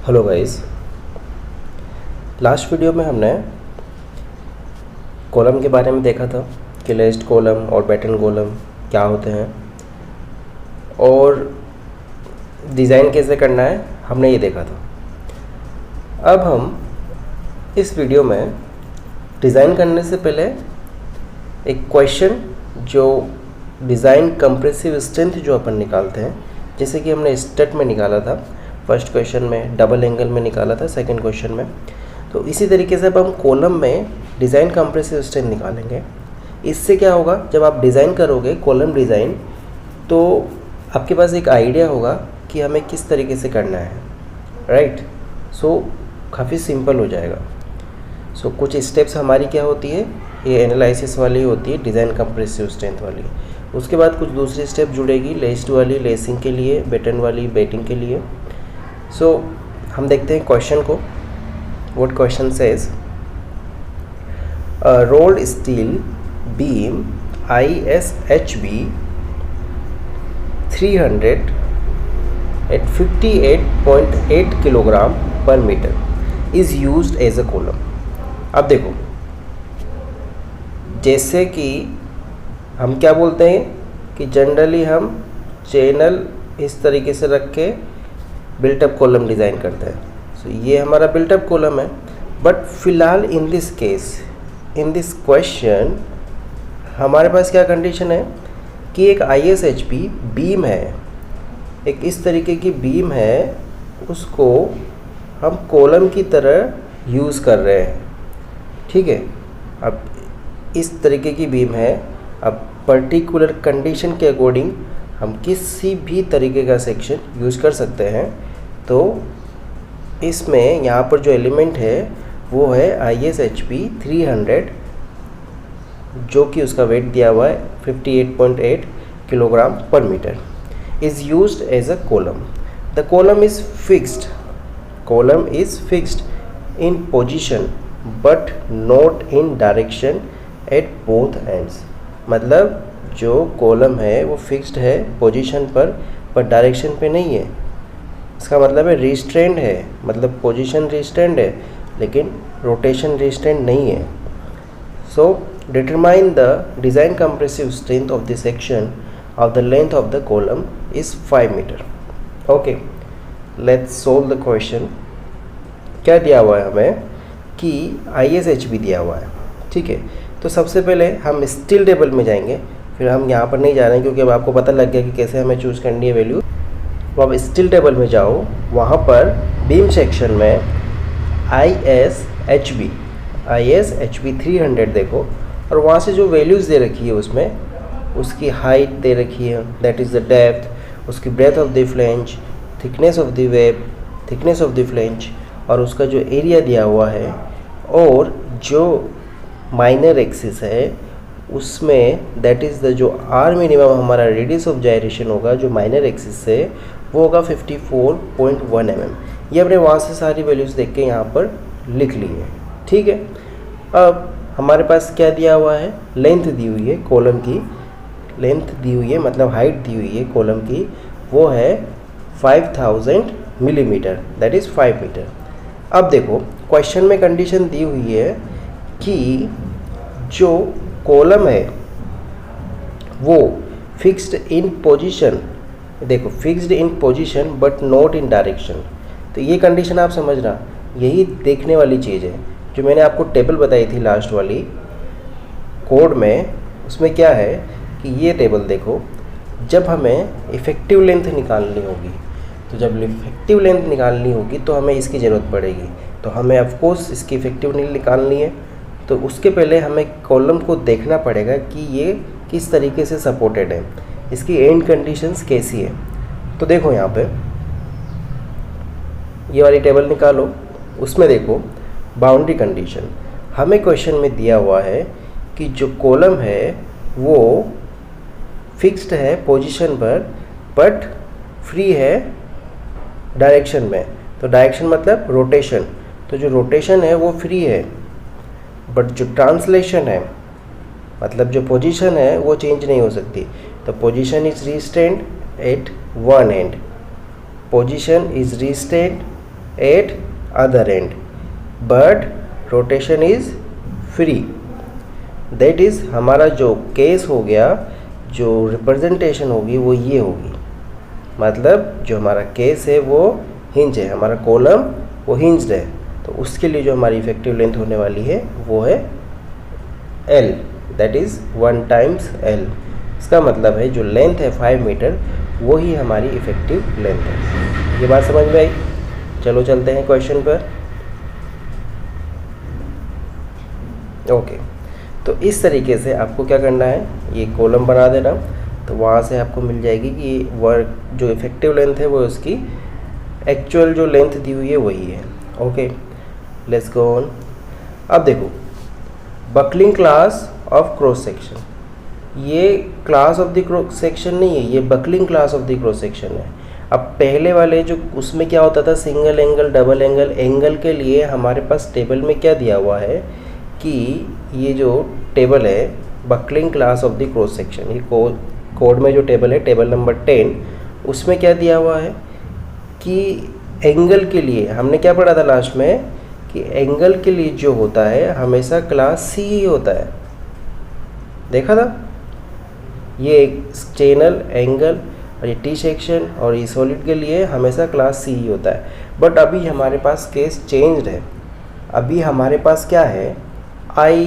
Hello guys, last video में हमने column के बारे में देखा था कि लिस्ट कॉलम और पैटर्न कॉलम क्या होते हैं और डिज़ाइन कैसे करना है, हमने ये देखा था। अब हम इस वीडियो में डिज़ाइन करने से पहले एक क्वेश्चन जो डिज़ाइन कंप्रेसिव स्ट्रेंथ जो अपन निकालते हैं, जैसे कि हमने स्टेट में निकाला था, फर्स्ट क्वेश्चन में डबल एंगल में निकाला था, सेकंड क्वेश्चन में, तो इसी तरीके से अब हम कॉलम में डिज़ाइन कंप्रेसिव स्ट्रेंथ निकालेंगे। इससे क्या होगा, जब आप डिज़ाइन करोगे कॉलम डिज़ाइन, तो आपके पास एक आइडिया होगा कि हमें किस तरीके से करना है, राइट। सो काफ़ी सिंपल हो जाएगा। सो कुछ स्टेप्स हमारी क्या होती है, ये एनालिसिस वाली होती है, डिज़ाइन कंप्रेसिव स्ट्रेंथ वाली। उसके बाद कुछ दूसरी स्टेप जुड़ेगी, लेस्ड वाली लेसिंग के लिए, बेटन वाली बेटिंग के लिए। सो हम देखते हैं क्वेश्चन को। What question says, rolled steel beam ISHB 300 at 58.8 kilogram per metre is used as a column. अब देखो, जैसे कि हम क्या बोलते हैं कि जनरली हम चैनल इस तरीके से रख के बिल्टअप कॉलम डिज़ाइन करते हैं। सो ये हमारा बिल्टअप कॉलम है, बट फिलहाल in this case, in this question हमारे पास क्या कंडीशन है कि एक ISHB बीम है, एक इस तरीके की बीम है, उसको हम कॉलम की तरह यूज़ कर रहे हैं, ठीक है। अब इस तरीके की बीम है, अब पर्टिकुलर कंडीशन के अकॉर्डिंग हम किसी भी तरीके का सेक्शन यूज़ कर सकते हैं। तो इसमें यहाँ पर जो एलिमेंट है वो है ISHB 300, जो कि उसका वेट दिया हुआ है 58.8 kilogram per metre, is used as a column. The column is fixed, column is fixed in position but not in direction at both ends. मतलब जो कॉलम है वो फिक्स्ड है पोजीशन पर डायरेक्शन पे नहीं है। इसका मतलब है रिस्ट्रेंड है, मतलब पोजीशन रिस्ट्रेंड है लेकिन रोटेशन रिस्ट्रेंड नहीं है। So determine the design compressive strength of the section of the length of the column is 5 metre. Okay, let's solve the question. क्या दिया हुआ है हमें कि ISHB दिया हुआ है, ठीक है। तो सबसे पहले हम स्टील टेबल में जाएंगे, फिर हम यहाँ पर नहीं जा रहे हैं क्योंकि अब आपको पता लग गया कि कैसे हमें चूज़ करनी है वैल्यू। तो अब स्टील टेबल में जाओ, वहाँ पर बीम सेक्शन में ISHB 300 देखो, और वहाँ से जो वैल्यूज़ दे रखी है उसमें उसकी हाइट दे रखी है, दैट इज़ द डेप्थ, उसकी breadth of the flange, thickness of the web, thickness of the flange, और उसका जो एरिया दिया हुआ है, और जो माइनर एक्सिस है उसमें दैट इज़ द जो R मिनिमम हमारा रेडियस ऑफ जायरेशन होगा जो माइनर एक्सिस से, वो होगा 54.1 mm। ये हमने वहाँ से सारी वैल्यूज़ देख के यहाँ पर लिख ली है, ठीक है। अब हमारे पास क्या दिया हुआ है, लेंथ दी हुई है कॉलम की, लेंथ दी हुई है मतलब हाइट दी हुई है कॉलम की, वो है 5000 मिलीमीटर, दैट इज़ 5 मीटर। अब देखो क्वेश्चन में कंडीशन दी हुई है कि जो कॉलम है वो फिक्स्ड इन पोजीशन, देखो fixed in position but not in direction. तो ये कंडीशन आप समझना, यही देखने वाली चीज़ है जो मैंने आपको टेबल बताई थी लास्ट वाली कोड में। उसमें क्या है कि ये टेबल देखो, जब हमें इफ़ेक्टिव लेंथ निकालनी होगी, तो जब इफ़ेक्टिव लेंथ निकालनी होगी तो हमें इसकी ज़रूरत पड़ेगी। तो हमें ऑफकोर्स इसकी इफ़ेक्टिव लेंथ निकालनी है, तो उसके पहले हमें कॉलम को देखना पड़ेगा कि ये किस तरीके से सपोर्टेड है, इसकी एंड कंडीशंस कैसी है। तो देखो यहाँ पे ये वाली टेबल निकालो, उसमें देखो बाउंड्री कंडीशन हमें क्वेश्चन में दिया हुआ है कि जो कॉलम है वो फिक्स्ड है पोजीशन पर बट फ्री है डायरेक्शन में। तो डायरेक्शन मतलब रोटेशन, तो जो रोटेशन है वो फ्री है, बट जो ट्रांसलेशन है मतलब जो पोजीशन है वो चेंज नहीं हो सकती। तो position is restrained at one end, position is restrained at other end, but rotation is free. That is हमारा जो केस हो गया, जो रिप्रेजेंटेशन होगी वो ये होगी, मतलब जो हमारा केस है वो हिंज है, हमारा कॉलम वो हिंज्ड है, तो उसके लिए जो हमारी इफेक्टिव लेंथ होने वाली है वो है L, that is 1 times L। इसका मतलब है जो लेंथ है 5 मीटर वो ही हमारी इफेक्टिव लेंथ है। ये बात समझ में आई? चलो चलते हैं क्वेश्चन पर। ओके, तो इस तरीके से आपको क्या करना है, ये कॉलम बना देना, तो वहाँ से आपको मिल जाएगी कि वर्क जो इफेक्टिव लेंथ है वो उसकी एक्चुअल जो लेंथ दी हुई है वही है। Okay, let's go on. अब देखो, buckling class of cross section, ये class of the cross section नहीं है, ये buckling class of the cross section है। अब पहले वाले जो उसमें क्या होता था, single angle, double angle, angle के लिए हमारे पास टेबल में क्या दिया हुआ है कि ये जो टेबल है buckling class of the cross section, ये कोड में जो टेबल है, टेबल नंबर 10, उसमें क्या दिया हुआ है कि एंगल के लिए हमने क्या पढ़ा था लास्ट में कि एंगल के लिए जो होता है हमेशा क्लास सी ही होता है, देखा था। ये चैनल, एंगल और ये टी सेक्शन और ये सॉलिड के लिए हमेशा क्लास सी ही होता है। बट अभी हमारे पास केस चेंज्ड है, अभी हमारे पास क्या है, आई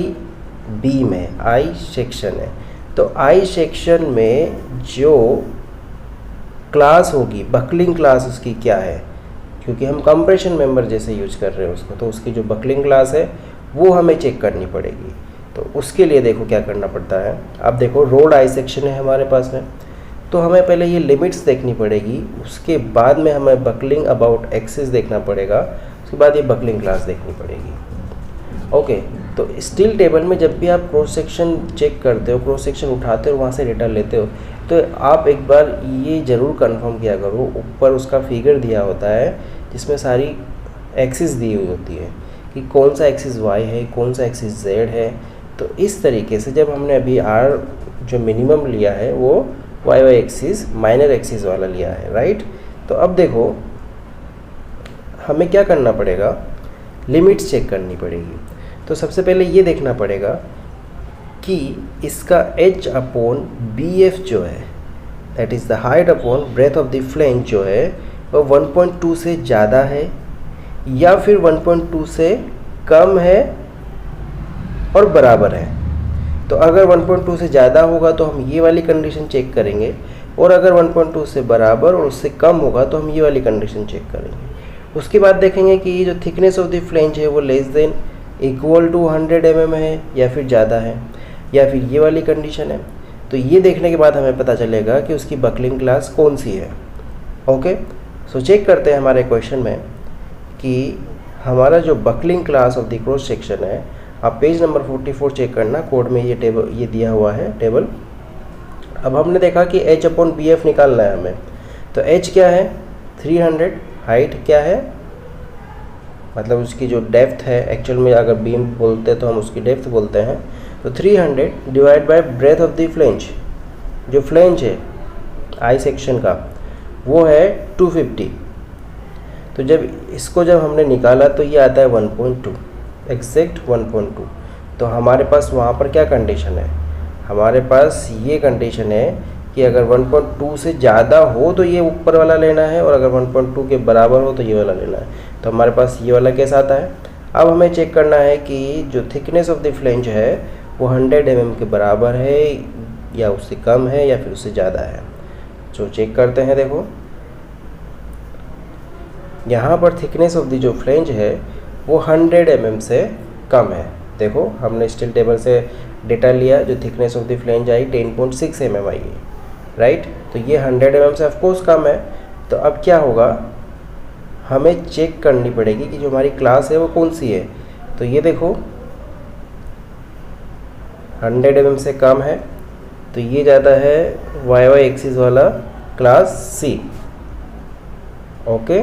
बीम है, आई सेक्शन है। तो आई सेक्शन में जो क्लास होगी, बकलिंग क्लास उसकी क्या है, क्योंकि हम कंप्रेशन मेंबर जैसे यूज कर रहे हैं उसको, तो उसकी जो बकलिंग क्लास है वो हमें चेक करनी पड़ेगी। तो उसके लिए देखो क्या करना पड़ता है। अब देखो रोड आई सेक्शन है हमारे पास में, तो हमें पहले ये लिमिट्स देखनी पड़ेगी, उसके बाद में हमें बकलिंग अबाउट एक्सिस देखना पड़ेगा, उसके बाद ये बकलिंग क्लास देखनी पड़ेगी। ओके, तो स्टील टेबल में जब भी आप क्रॉस सेक्शन चेक करते हो, क्रॉस सेक्शन उठाते हो, वहाँ से डेटा लेते हो, तो आप एक बार ये ज़रूर कंफर्म किया करो, ऊपर उसका फिगर दिया होता है जिसमें सारी एक्सिस दी हुई होती है कि कौन सा एक्सिस वाई है, कौन सा एक्सिस जेड है। तो इस तरीके से जब हमने अभी आर जो मिनिमम लिया है वो Y Y axis minor axis वाला लिया है, राइट। तो अब देखो हमें क्या करना पड़ेगा, लिमिट्स चेक करनी पड़ेगी। तो सबसे पहले ये देखना पड़ेगा कि इसका h अपॉन बी एफ जो है, that is the height upon breadth of the flange जो है वो 1.2 से ज़्यादा है या फिर 1.2 से कम है और बराबर है। तो अगर 1.2 से ज़्यादा होगा तो हम ये वाली कंडीशन चेक करेंगे, और अगर 1.2 से बराबर और उससे कम होगा तो हम ये वाली कंडीशन चेक करेंगे। उसके बाद देखेंगे कि ये जो थिकनेस ऑफ द फ्लेंज है वो less than equal to 100 mm है या फिर ज़्यादा है, या फिर ये वाली कंडीशन है। तो ये देखने के बाद हमें पता चलेगा कि उसकी बकलिंग क्लास कौन सी है। ओके, सो चेक करते हैं हमारे क्वेश्चन में कि हमारा जो buckling class of the cross section है, आप पेज नंबर 44 चेक करना, कोड में ये टेबल ये दिया हुआ है टेबल। अब हमने देखा कि h अपॉन बी एफ निकालना है हमें, तो h क्या है 300, हाइट क्या है, मतलब उसकी जो डेप्थ है, एक्चुअल में अगर बीम बोलते हैं तो हम उसकी डेप्थ बोलते हैं, तो 300 divide by breath of the flange, जो फ्लेंज है आई सेक्शन का वो है 250। तो जब इसको जब हमने निकाला तो ये आता है 1.2, एग्जैक्ट 1.2। तो हमारे पास वहाँ पर क्या कंडीशन है, हमारे पास ये कंडीशन है कि अगर 1.2 से ज़्यादा हो तो ये ऊपर वाला लेना है, और अगर 1.2 के बराबर हो तो ये वाला लेना है। तो हमारे पास ये वाला केस आता है। अब हमें चेक करना है कि जो थिकनेस ऑफ द फ्लेंज है वो 100 mm के बराबर है या उससे कम है या फिर उससे ज़्यादा है। तो चेक करते हैं, देखो यहाँ पर थिकनेस ऑफ द जो फ्लेंज है वो 100 mm से कम है। देखो हमने स्टील टेबल से डेटा लिया, जो thickness of the flange I 10.6 mm आई है, राइट। तो ये 100 mm से ऑफकोर्स कम है। तो अब क्या होगा, हमें चेक करनी पड़ेगी कि जो हमारी क्लास है वो कौन सी है। तो ये देखो 100 mm से कम है, तो ये ज़्यादा है वाई वाई एक्सिस वाला क्लास सी। ओके,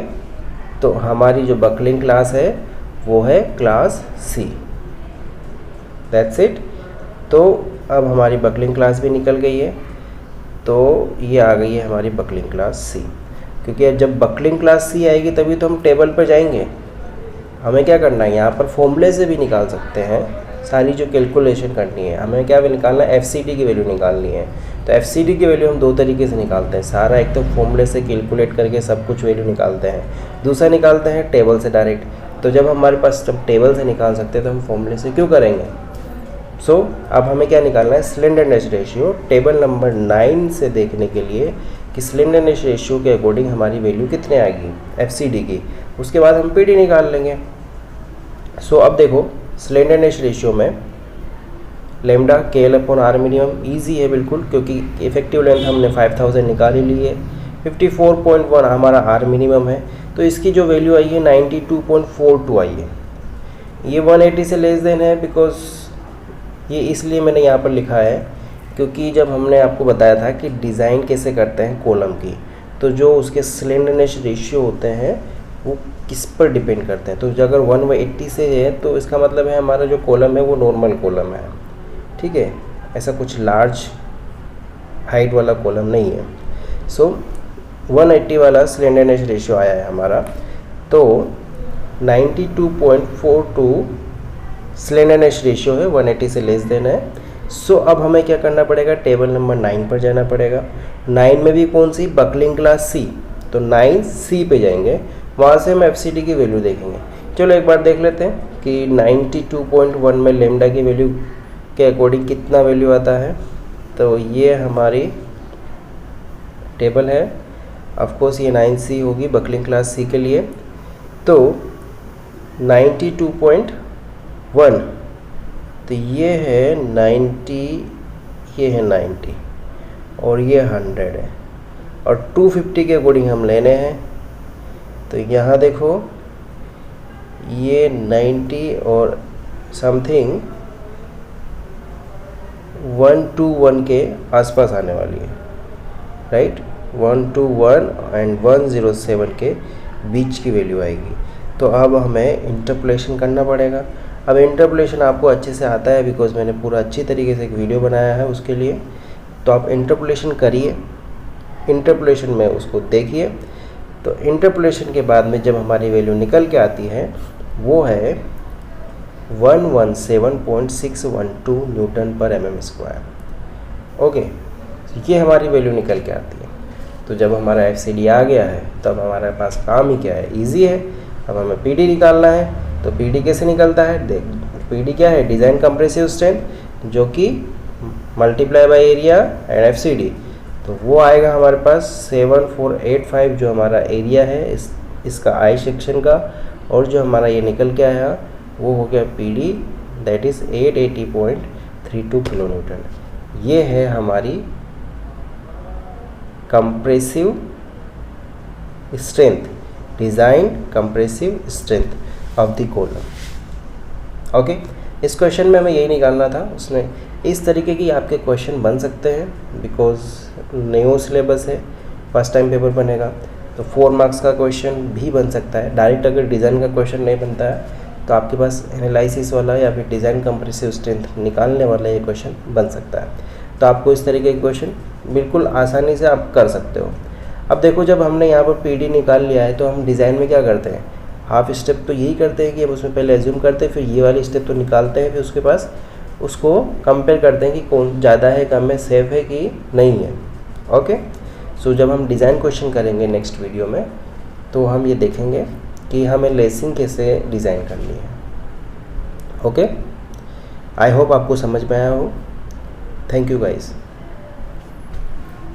तो हमारी जो बकलिंग क्लास है वो है क्लास सी, दैट्स इट। तो अब हमारी बकलिंग क्लास भी निकल गई है, तो ये आ गई है हमारी बकलिंग क्लास सी। क्योंकि जब बकलिंग क्लास सी आएगी तभी तो हम टेबल पर जाएंगे। हमें क्या करना है, यहाँ पर फॉर्मूले से भी निकाल सकते हैं सारी जो कैलकुलेशन करनी है। हमें क्या भी निकालना है, एफसीडी की वैल्यू निकालनी है। तो एफसीडी की वैल्यू हम दो तरीके से निकालते हैं, सारा एक तो फॉर्मूले से कैलकुलेट करके सब कुछ वैल्यू निकालते हैं, दूसरा निकालते हैं टेबल से डायरेक्ट। तो जब हमारे पास जब टेबल से निकाल सकते हैं तो हम फॉर्मूले से क्यों करेंगे। सो अब हमें क्या निकालना है, स्लेंडरनेस रेशियो टेबल नंबर 9 से देखने के लिए कि स्लेंडरनेस रेशियो के अकॉर्डिंग हमारी वैल्यू कितने आएगी एफसीडी की, उसके बाद हम पीडी निकाल लेंगे। सो अब देखो स्लेंडरनेस रेशियो में लेमडा KL/R मिनिमम ईजी है बिल्कुल, क्योंकि इफेक्टिव लेंथ हमने 5000 निकाल ही ली है। 54.1 हमारा R मिनिमम है, तो इसकी जो वैल्यू आई है 92.42 आई है। ये 180 से लेस देन है, बिकॉज ये इसलिए मैंने यहाँ पर लिखा है क्योंकि जब हमने आपको बताया था कि डिज़ाइन कैसे करते हैं कॉलम की, तो जो उसके स्लेंडरनेस रेशियो होते हैं वो किस पर डिपेंड करते हैं। तो अगर 180 से है तो इसका मतलब है हमारा जो कॉलम है वो नॉर्मल कॉलम है, ठीक है, ऐसा कुछ लार्ज हाइट वाला कॉलम नहीं है। सो 180 वाला स्लेंडरनेस रेशियो आया है हमारा, तो 92.42 स्लेंडरनेस रेशियो है, 180 से लेस देन है। सो अब हमें क्या करना पड़ेगा, टेबल नंबर 9 पर जाना पड़ेगा। 9 में भी कौन सी, बकलिंग क्लास सी, तो 9C पे जाएंगे, वहाँ से हम एफसीडी की वैल्यू देखेंगे। चलो एक बार देख लेते हैं कि 92.1 में लेमडा की वैल्यू के अकॉर्डिंग कितना वैल्यू आता है। तो ये हमारी टेबल है, ऑफ कोर्स ये 9C होगी बकलिंग क्लास सी के लिए। तो 92.1, तो ये है 90, ये है 90 और ये 100 है, और 250 के अकॉर्डिंग हम लेने हैं। तो यहाँ देखो ये 90 और समथिंग 121 के आसपास आने वाली है, राइट। 121 एंड 107 के बीच की वैल्यू आएगी। तो अब हमें इंटरपोलेशन करना पड़ेगा। अब इंटरपोलेशन आपको अच्छे से आता है, बिकॉज मैंने पूरा अच्छी तरीके से एक वीडियो बनाया है उसके लिए। तो आप इंटरपोलेशन करिए, इंटरपोलेशन में उसको देखिए। तो इंटरपोलेशन के बाद में जब हमारी वैल्यू निकल के आती है वो है 117.612 न्यूटन पर mm स्क्वायर। ओके, तो ये हमारी वैल्यू निकल के आती है। तो जब हमारा एफसीडी आ गया है तब हमारे पास काम ही क्या है, इजी है। अब हमें पीडी निकालना है। तो पीडी कैसे निकलता है, देख, पीडी क्या है, डिज़ाइन कंप्रेसिव स्ट्रेंथ, जो कि multiply by area and FCD. तो वो आएगा हमारे पास 7485 जो हमारा एरिया है इसका आई सेक्शन का, और जो हमारा ये निकल के आया वो हो गया PD, that is 880.32 kilo Newton. ये है हमारी compressive strength, design compressive strength of the column. Okay, इस क्वेश्चन में हमें यही निकालना था। उसमें इस तरीके की आपके क्वेश्चन बन सकते हैं, बिकॉज न्यू सिलेबस है, फर्स्ट टाइम पेपर बनेगा। तो 4 मार्क्स का क्वेश्चन भी बन सकता है। डायरेक्ट अगर डिज़ाइन का क्वेश्चन नहीं बनता है तो आपके पास एनालिसिस वाला या फिर डिज़ाइन कंप्रेसिव स्ट्रेंथ निकालने वाला ये क्वेश्चन बन सकता है। तो आपको इस तरीके के क्वेश्चन बिल्कुल आसानी से आप कर सकते हो। अब देखो, जब हमने यहाँ पर पीडी निकाल लिया है तो हम डिज़ाइन में क्या करते हैं, हाफ स्टेप तो यही करते हैं कि हम उसमें पहले एज्यूम करते हैं, फिर ये वाली स्टेप तो निकालते हैं, फिर उसके पास उसको कंपेयर करते हैं कि कौन ज़्यादा है, कम है, सेफ है कि नहीं है। ओके, सो जब हम डिज़ाइन क्वेश्चन करेंगे नेक्स्ट वीडियो में तो हम ये देखेंगे कि हमें लेसिंग कैसे डिज़ाइन करनी है। ओके, आई होप आपको समझ में आया हो। Thank you guys.